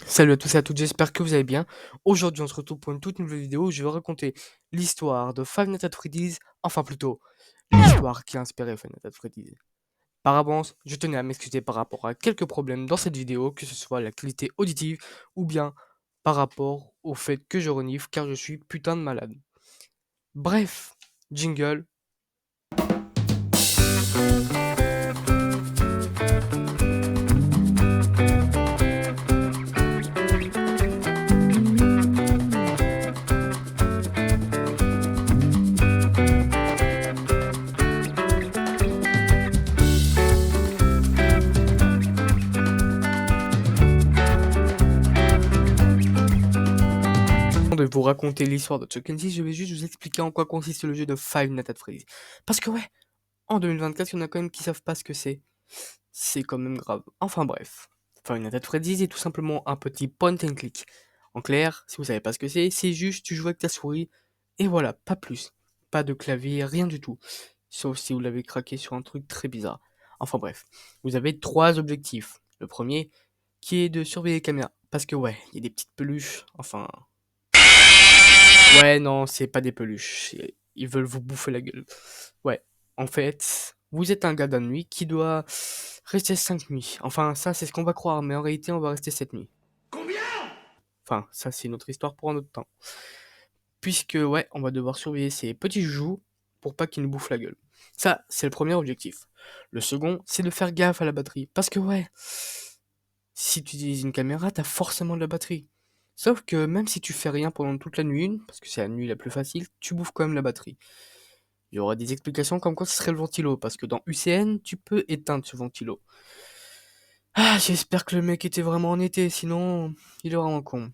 Salut à tous et à toutes, j'espère que vous allez bien. Aujourd'hui, on se retrouve pour une toute nouvelle vidéo où je vais raconter l'histoire de Five Nights at Freddy's, enfin plutôt, l'histoire qui a inspiré Five Nights at Freddy's. Par avance, je tenais à m'excuser par rapport à quelques problèmes dans cette vidéo, que ce soit la qualité auditive ou bien par rapport au fait que je renifle car je suis putain de malade. Bref, jingle. Avant de vous raconter l'histoire de Chuck and Cheese, je vais juste vous expliquer en quoi consiste le jeu de Five Nights at Freddy's. Parce que ouais, en 2024, il y en a quand même qui savent pas ce que c'est. C'est quand même grave. Enfin bref. Five Nights at Freddy's est tout simplement un petit point and click. En clair, si vous savez pas ce que c'est juste tu joues avec ta souris, et voilà, pas plus. Pas de clavier, rien du tout. Sauf si vous l'avez craqué sur un truc très bizarre. Enfin bref, vous avez trois objectifs. Le premier, qui est de surveiller les caméras. Parce que ouais, il y a des petites peluches, enfin... Ouais, non, c'est pas des peluches. Ils veulent vous bouffer la gueule. Ouais, en fait, vous êtes un gars d'un nuit qui doit rester 5 nuits. Enfin, ça, c'est ce qu'on va croire, mais en réalité, on va rester 7 nuits. Enfin, ça, c'est une autre histoire pour un autre temps. Puisque, ouais, on va devoir surveiller ces petits joujoux pour pas qu'ils nous bouffent la gueule. Ça, c'est le premier objectif. Le second, c'est de faire gaffe à la batterie. Parce que, ouais, si tu utilises une caméra, t'as forcément de la batterie. Sauf que même si tu fais rien pendant toute la nuit, parce que c'est la nuit la plus facile, tu bouffes quand même la batterie. Il y aura des explications comme quoi ce serait le ventilo, parce que dans UCN, tu peux éteindre ce ventilo. Ah, j'espère que le mec était vraiment en été, sinon, il est vraiment con.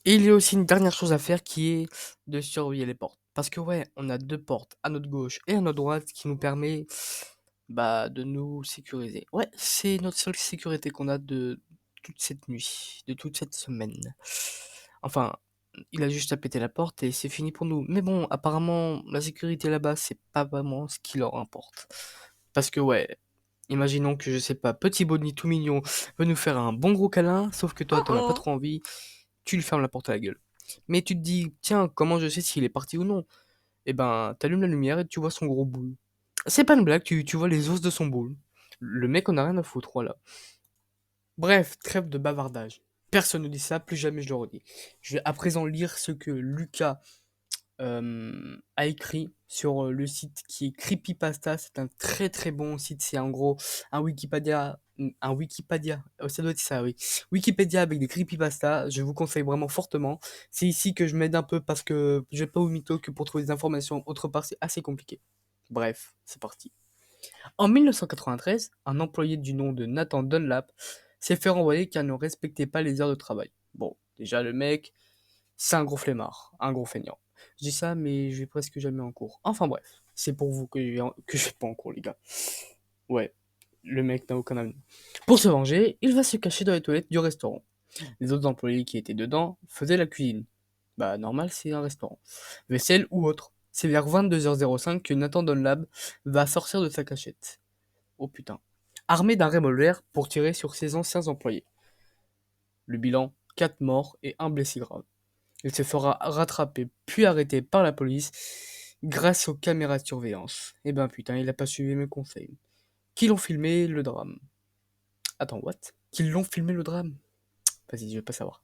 Et il y a aussi une dernière chose à faire qui est de surveiller les portes. Parce que ouais, on a deux portes, à notre gauche et à notre droite, qui nous permet de nous sécuriser. Ouais, c'est notre seule sécurité qu'on a de toute cette nuit, de toute cette semaine. Enfin, il a juste à péter la porte et c'est fini pour nous. Mais bon, apparemment, la sécurité là-bas, c'est pas vraiment ce qui leur importe. Parce que ouais, imaginons que, je sais pas, petit Bonnie tout mignon veut nous faire un bon gros câlin, sauf que toi, t'en as pas trop envie, tu lui fermes la porte à la gueule. Mais tu te dis, tiens, comment je sais s'il est parti ou non? Eh ben, t'allumes la lumière et tu vois son gros boule. C'est pas une blague, tu vois les os de son boule. Le mec en a rien à foutre, voilà. Bref, trêve de bavardage. Personne ne dit ça, plus jamais je le redis. Je vais à présent lire ce que Lucas a écrit sur le site qui est Creepypasta. C'est un très très bon site. C'est en gros un Wikipédia. Un Wikipédia. Ça doit être ça, oui. Wikipédia avec des creepypasta. Je vous conseille vraiment fortement. C'est ici que je m'aide un peu parce que je vais pas au mytho que pour trouver des informations autre part, c'est assez compliqué. Bref, c'est parti. En 1993, un employé du nom de Nathan Dunlap s'est fait renvoyer car il ne respectait pas les heures de travail. Bon, déjà le mec, c'est un gros flemmard, un gros feignant. Je dis ça, mais je vais presque jamais en cours. Enfin bref, c'est pour vous que je vais pas en cours, les gars. Ouais, le mec n'a aucun avenir. Pour se venger, il va se cacher dans les toilettes du restaurant. Les autres employés qui étaient dedans faisaient la cuisine. Bah, normal, c'est un restaurant. Vaisselle ou autre. C'est vers 22h05 que Nathan Dunlap va sortir de sa cachette. Oh putain. Armé d'un revolver pour tirer sur ses anciens employés. Le bilan, 4 morts et un blessé grave. Il se fera rattraper puis arrêter par la police grâce aux caméras de surveillance. Eh ben putain, il a pas suivi mes conseils. Qui l'ont filmé le drame? Attends, what? Qui l'ont filmé le drame? Vas-y, je vais pas savoir.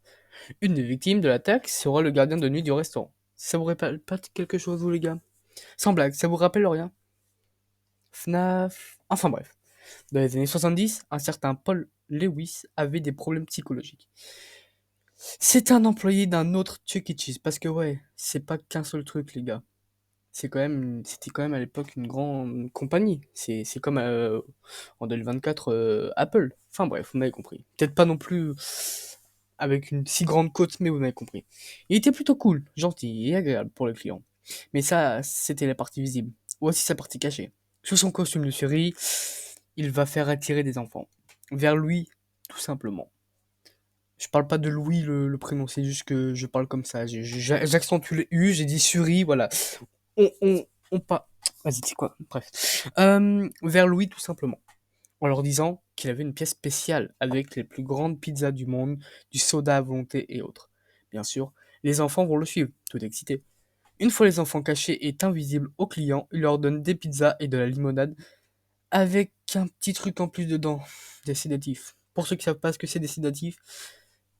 Une des victimes de l'attaque sera le gardien de nuit du restaurant. Ça vous rappelle pas quelque chose, vous les gars? Sans blague, ça vous rappelle rien? FNAF... Enfin bref. Dans les années 70, un certain Paul Lewis avait des problèmes psychologiques. C'était un employé d'un autre Chuck E. Cheese, parce que ouais, c'est pas qu'un seul truc, les gars. C'était quand même à l'époque une grande compagnie. C'est comme en 2024 Apple. Enfin bref, vous m'avez compris. Peut-être pas non plus avec une si grande côte, mais vous m'avez compris. Il était plutôt cool, gentil et agréable pour les clients. Mais ça, c'était la partie visible. Voici sa partie cachée. Sous son costume de souris, il va faire attirer des enfants. Vers lui, tout simplement. Je parle pas de Louis le prénom, c'est juste que je parle comme ça. J'accentue le U, j'ai dit Suri, voilà. On pas. Vas-y, c'est quoi? Bref. Vers Louis, tout simplement. En leur disant qu'il avait une pièce spéciale avec les plus grandes pizzas du monde, du soda à volonté et autres. Bien sûr, les enfants vont le suivre, tout excités. Une fois les enfants cachés et invisibles aux clients, il leur donne des pizzas et de la limonade avec un petit truc en plus dedans, des sédatifs. Pour ceux qui savent pas ce que c'est des sédatifs,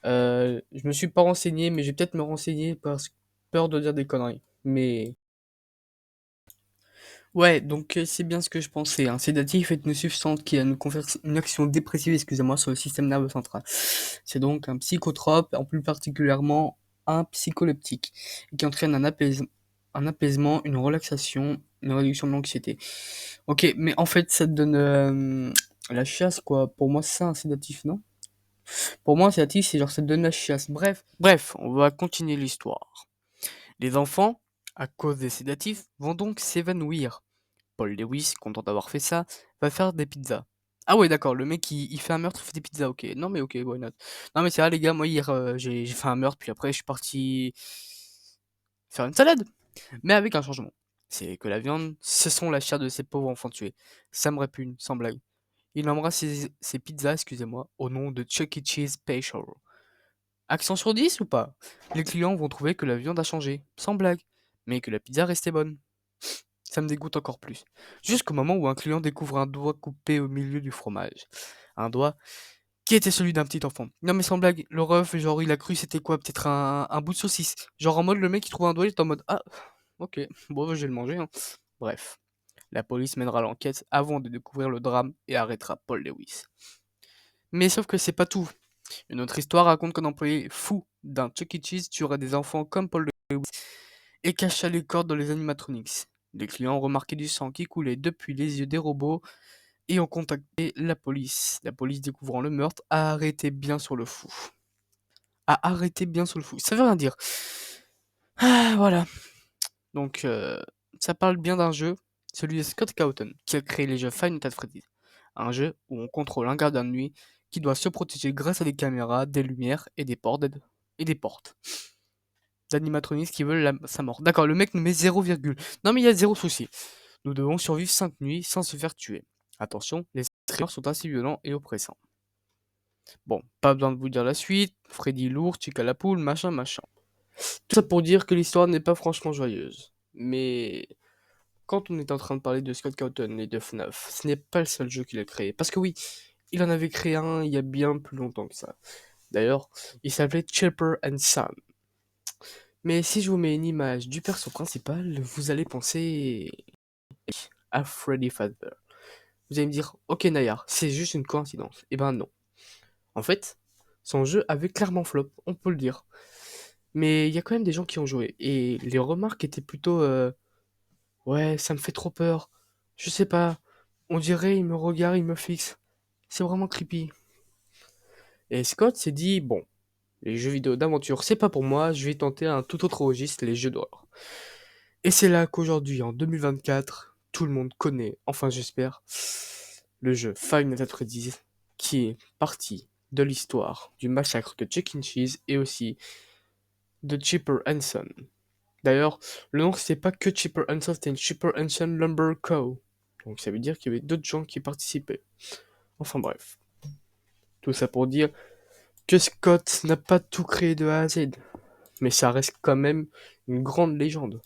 je me suis pas renseigné, mais je vais peut-être me renseigner parce que peur de dire des conneries. Mais ouais, donc c'est bien ce que je pensais. Un sédatif est une substance qui a une action dépressive, excusez-moi, sur le système nerveux central. C'est donc un psychotrope, en plus particulièrement un psycholeptique, et qui entraîne un apaisement, une relaxation, une réduction de l'anxiété. Ok, mais en fait, ça te donne la chiasse, quoi. Pour moi, c'est ça un sédatif, non? Pour moi, un sédatif, c'est genre ça te donne la chiasse. Bref, on va continuer l'histoire. Les enfants, à cause des sédatifs, vont donc s'évanouir. Paul Lewis, content d'avoir fait ça, va faire des pizzas. Ah ouais, d'accord, le mec il fait un meurtre, il fait des pizzas, ok. Non mais ok, why not. Non mais c'est vrai les gars, moi hier j'ai fait un meurtre, puis après je suis parti faire une salade. Mais avec un changement. C'est que la viande, ce sont la chair de ces pauvres enfants tués. Ça me répugne, sans blague. Il embrasse ses pizzas, excusez-moi, au nom de Chuck E. Cheese Special. Accent sur 10 ou pas? Les clients vont trouver que la viande a changé, sans blague, mais que la pizza restait bonne. Ça me dégoûte encore plus. Jusqu'au moment où un client découvre un doigt coupé au milieu du fromage. Un doigt qui était celui d'un petit enfant. Non mais sans blague, le ref, genre il a cru c'était quoi? Peut-être un bout de saucisse. Genre en mode le mec il trouve un doigt, il est en mode ah ok, bon je vais le manger. Hein. Bref, la police mènera l'enquête avant de découvrir le drame et arrêtera Paul Lewis. Mais sauf que c'est pas tout. Une autre histoire raconte qu'un employé fou d'un Chuck E. Cheese tuera des enfants comme Paul Lewis et cacha les cordes dans les animatronics. Les clients ont remarqué du sang qui coulait depuis les yeux des robots et ont contacté la police. La police, découvrant le meurtre, a arrêté bien sur le fou. A arrêté bien sur le fou. Ça veut rien dire. Ah, voilà. Donc, ça parle bien d'un jeu, celui de Scott Cawthon, qui a créé les jeux Five Nights at Freddy's. Un jeu où on contrôle un gardien de nuit qui doit se protéger grâce à des caméras, des lumières et des portes. D'animatroniques qui veulent sa mort. D'accord, le mec nous met 0, non mais il y a zéro souci. Nous devons survivre 5 nuits sans se faire tuer. Attention, les trailers sont assez violents et oppressants. Bon, pas besoin de vous dire la suite. Freddy lourd, Chica la poule, machin, machin. Tout ça pour dire que l'histoire n'est pas franchement joyeuse. Mais quand on est en train de parler de Scott Cawthon et de FNAF, ce n'est pas le seul jeu qu'il a créé. Parce que oui, il en avait créé un il y a bien plus longtemps que ça. D'ailleurs, il s'appelait Chipper and Sam. Mais si je vous mets une image du perso principal, vous allez penser à Freddy Fazbear. Vous allez me dire, ok Nayar, c'est juste une coïncidence. Eh ben non. En fait, son jeu avait clairement flop, on peut le dire. Mais il y a quand même des gens qui ont joué. Et les remarques étaient plutôt ouais, ça me fait trop peur. Je sais pas. On dirait, il me regarde, il me fixe. C'est vraiment creepy. Et Scott s'est dit, bon, les jeux vidéo d'aventure, c'est pas pour moi, je vais tenter un tout autre registre, les jeux d'horreur. Et c'est là qu'aujourd'hui, en 2024, tout le monde connaît, enfin j'espère, le jeu Five Nights at Freddy's, qui est partie de l'histoire du massacre de Chuck E. Cheese et aussi de Chipper Henson. D'ailleurs, le nom c'était pas que Chipper Henson, c'était une Chipper Henson Lumber Co. Donc ça veut dire qu'il y avait d'autres gens qui participaient. Enfin bref. Tout ça pour dire que Scott n'a pas tout créé de A à Z. Mais ça reste quand même une grande légende.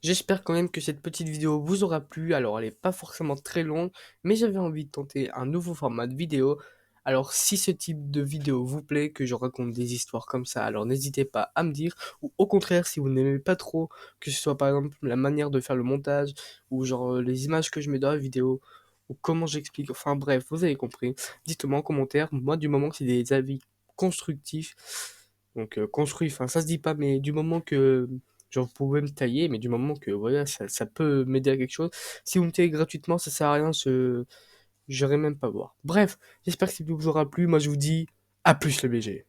J'espère quand même que cette petite vidéo vous aura plu. Alors, elle n'est pas forcément très longue, mais j'avais envie de tenter un nouveau format de vidéo. Alors, si ce type de vidéo vous plaît, que je raconte des histoires comme ça, alors n'hésitez pas à me dire. Ou au contraire, si vous n'aimez pas trop, que ce soit par exemple la manière de faire le montage, ou genre les images que je mets dans la vidéo, ou comment j'explique, enfin bref, vous avez compris. Dites-moi en commentaire. Moi, du moment que c'est des avis constructifs, donc construit, enfin ça se dit pas, mais du moment que genre vous pouvez me tailler, mais du moment que voilà, ça peut m'aider à quelque chose. Si vous me taillez gratuitement, ça sert à rien, j'irai même pas voir. Bref, j'espère que cette vidéo vous aura plu. Moi je vous dis à plus le BG.